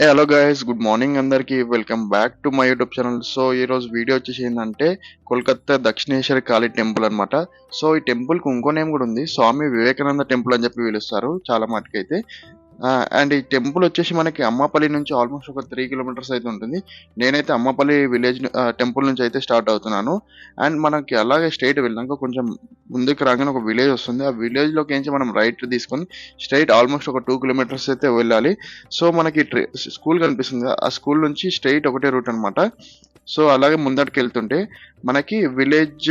Hello guys, good morning అందరికి. Welcome back to my YouTube channel. So ఈ రోజు video వచ్చేసి ఏంటంటే కోల్కతా దక్షిణేశ్వరి కాళీ టెంపుల్ అన్నమాట. సో ఈ టెంపుల్ కి ఇంకో నేమ్ కూడా ఉంది, స్వామి వివేకానంద టెంపుల్ అని చెప్పి పిలుస్తారు చాలా మటుకైతే. అండ్ ఈ టెంపుల్ వచ్చేసి మనకి అమ్మపల్లి నుంచి ఆల్మోస్ట్ ఒక 3 కిలోమీటర్స్ అయితే ఉంటుంది. నేనైతే అమ్మపల్లి విలేజ్ టెంపుల్ నుంచి అయితే స్టార్ట్ అవుతున్నాను. అండ్ మనకి అలాగే స్ట్రైట్ వెళ్ళాక కొంచెం ముందుకు రాగానే ఒక విలేజ్ వస్తుంది. ఆ విలేజ్ లోకి నుంచి మనం రైట్ తీసుకొని స్ట్రైట్ ఆల్మోస్ట్ ఒక 2 కిలోమీటర్స్ అయితే వెళ్ళాలి. సో మనకి స్కూల్ కనిపిస్తుంది కదా, ఆ స్కూల్ నుంచి స్ట్రైట్ ఒకటే రూట్ అన్నమాట. సో అలాగే ముందటికి వెళ్తుంటే మనకి విలేజ్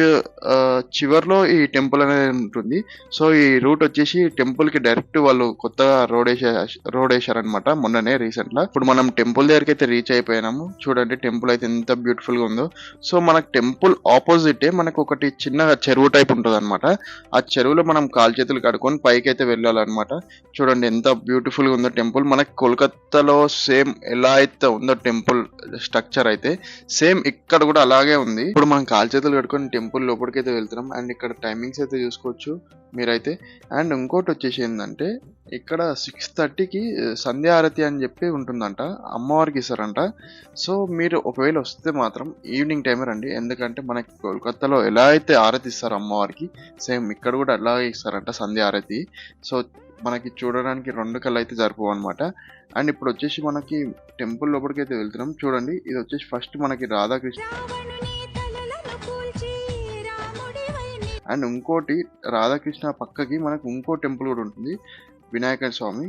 చివర్లో ఈ టెంపుల్ అనేది ఉంటుంది. సో ఈ రూట్ వచ్చేసి టెంపుల్ కి డైరెక్ట్ వాళ్ళు కొత్తగా రోడ్ వేసారనమాట మొన్ననే రీసెంట్ గా. ఇప్పుడు మనం టెంపుల్ దగ్గరికి అయితే రీచ్ అయిపోయినాము. చూడండి టెంపుల్ అయితే ఎంత బ్యూటిఫుల్ గా ఉందో. సో మనకు టెంపుల్ ఆపోజిట్ మనకు ఒకటి చిన్న చెరువు టైప్ ఉంటుంది అనమాట. ఆ చెరువులో మనం కాలు చేతులు కడుక్కొని పైకి అయితే వెళ్ళాలన్నమాట. చూడండి ఎంత బ్యూటిఫుల్ గా ఉందో టెంపుల్. మనకి కోల్కతాలో సేమ్ ఎలా అయితే ఉందో టెంపుల్ స్ట్రక్చర్ అయితే సేమ్ ఇక్కడ కూడా అలాగే ఉంది. ఇప్పుడు మనం కాలు చేతులు కట్టుకొని టెంపుల్ లోపలికైతే వెళ్తున్నాం. అండ్ ఇక్కడ టైమింగ్స్ అయితే చూసుకోవచ్చు మీరైతే. అండ్ ఇంకోటి వచ్చేసి ఏంటంటే ఇక్కడ 6:30కి సంధ్యా ఆరతి అని చెప్పి ఉంటుందంట, అమ్మవారికి ఇస్తారంట. సో మీరు ఒకవేళ వస్తే మాత్రం ఈవినింగ్ టైం రండి, ఎందుకంటే మనకి కోల్కతాలో ఎలా అయితే ఆరతి ఇస్తారు అమ్మవారికి సేమ్ ఇక్కడ కూడా అలాగే ఇస్తారంట సంధ్యా ఆరతి. సో మనకి చూడడానికి 2 కళ్ళు అయితే జరుపు అనమాట. అండ్ ఇప్పుడు వచ్చేసి మనకి టెంపుల్ లోపలికి అయితే వెళ్తున్నాం. చూడండి ఇది వచ్చేసి ఫస్ట్ మనకి రాధాకృష్ణ అండ్ ఇంకోటి రాధాకృష్ణ పక్కకి మనకు ఇంకో టెంపుల్ కూడా ఉంటుంది, వినాయక స్వామి.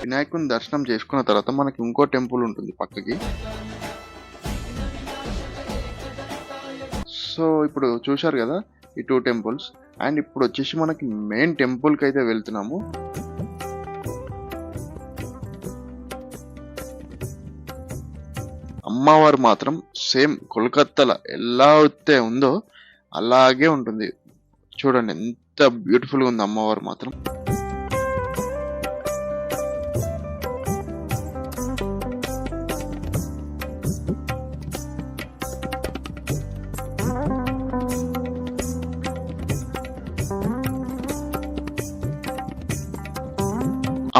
వినాయకుని దర్శనం చేసుకున్న తర్వాత మనకి ఇంకో టెంపుల్ ఉంటుంది పక్కకి. సో ఇప్పుడు చూశారు కదా ఈ 2 టెంపుల్స్. అండ్ ఇప్పుడు వచ్చేసి మనకి మెయిన్ టెంపుల్ కి అయితే వెళ్తున్నాము. అమ్మవారు మాత్రం సేమ్ కోల్కతాలో ఎలా అయితే ఉందో అలాగే ఉంటుంది. చూడండి ఎంత బ్యూటిఫుల్ గా ఉంది అమ్మవారు మాత్రం.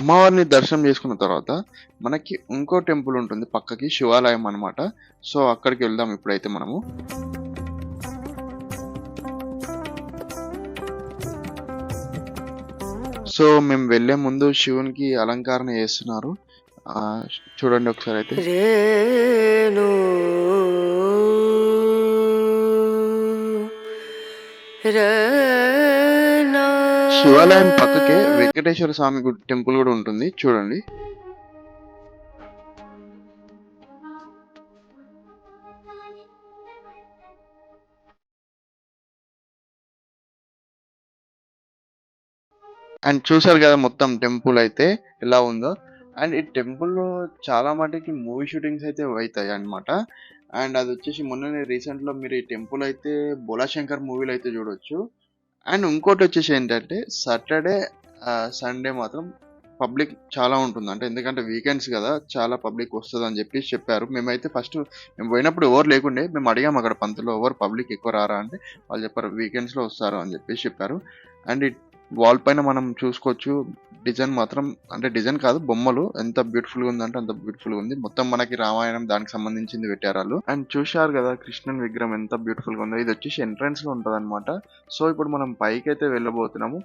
అమ్మవారిని దర్శనం చేసుకున్న తర్వాత మనకి ఇంకో టెంపుల్ ఉంటుంది పక్కకి, శివాలయం అన్నమాట. సో అక్కడికి వెళ్దాం ఇప్పుడైతే మనము. సో మేము వెళ్లే ముందు శివునికి అలంకరణ చేస్తున్నారు, చూడండి ఒకసారి అయితే. శివాలయం పక్కకే వెంకటేశ్వర స్వామి టెంపుల్ కూడా ఉంటుంది చూడండి. అండ్ చూసారు కదా మొత్తం టెంపుల్ అయితే ఎలా ఉందో. అండ్ ఈ టెంపుల్ లో చాలా మటుకి మూవీ షూటింగ్స్ అయితే అవుతాయి అన్నమాట. అండ్ అది వచ్చేసి మొన్ననే రీసెంట్ లో మీరు ఈ టెంపుల్ అయితే బోలాశంకర్ మూవీలో అయితే చూడొచ్చు. అండ్ ఇంకోటి వచ్చేసి ఏంటంటే సాటర్డే సండే మాత్రం పబ్లిక్ చాలా ఉంటుంది, అంటే ఎందుకంటే వీకెండ్స్ కదా చాలా పబ్లిక్ వస్తుంది అని చెప్పి చెప్పారు. మేమైతే ఫస్ట్ మేము పోయినప్పుడు ఎవరు లేకుండే, మేము అడిగాము అక్కడ పంతులు ఎవరు పబ్లిక్ ఎక్కువ రారా అంటే వాళ్ళు చెప్పారు వీకెండ్స్లో వస్తారు అని చెప్పేసి చెప్పారు. అండ్ వాల్ పైన మనం చూసుకోవచ్చు డిజైన్ మాత్రం, అంటే డిజైన్ కాదు బొమ్మలు, ఎంత బ్యూటిఫుల్ గా ఉందంటే అంత బ్యూటిఫుల్ గా ఉంది. మొత్తం మనకి రామాయణం దానికి సంబంధించింది పెట్టారు వాళ్ళు. అండ్ చూశారు కదా కృష్ణుని విగ్రహం ఎంత బ్యూటిఫుల్ గా ఉందో. ఇది వచ్చేసి ఎంట్రన్స్ లో ఉంటది అనమాట. సో ఇప్పుడు మనం పైకి అయితే వెళ్ళబోతున్నాము.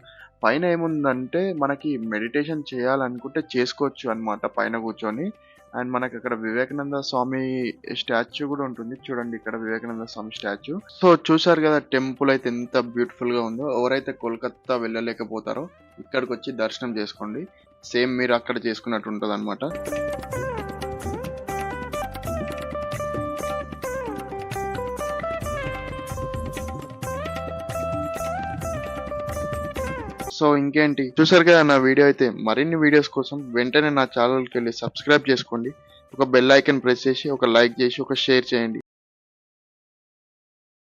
పైన ఏముందంటే మనకి మెడిటేషన్ చేయాలనుకుంటే చేసుకోవచ్చు అనమాట పైన కూర్చొని. అండ్ మనకి అక్కడ వివేకానంద స్వామి స్టాచ్యూ కూడా ఉంటుంది చూడండి, ఇక్కడ వివేకానంద స్వామి స్టాచ్యూ. సో చూసారు కదా టెంపుల్ అయితే ఎంత బ్యూటిఫుల్ గా ఉందో. ఎవరైతే కోల్కతా వెళ్ళలేకపోతారో ఇక్కడికి వచ్చి దర్శనం చేసుకోండి, సేమ్ మీరు అక్కడ చేసుకున్నట్టు ఉంటుంది అనమాట. సో ఇంకేంటి, చూసారు కదా నా వీడియో అయితే. మరిన్ని వీడియోస్ కోసం వెంటనే నా ఛానల్కి వెళ్ళి సబ్స్క్రైబ్ చేసుకోండి, ఒక బెల్ ఐకాన్ ప్రెస్ చేసి ఒక లైక్ చేసి ఒక షేర్ చేయండి.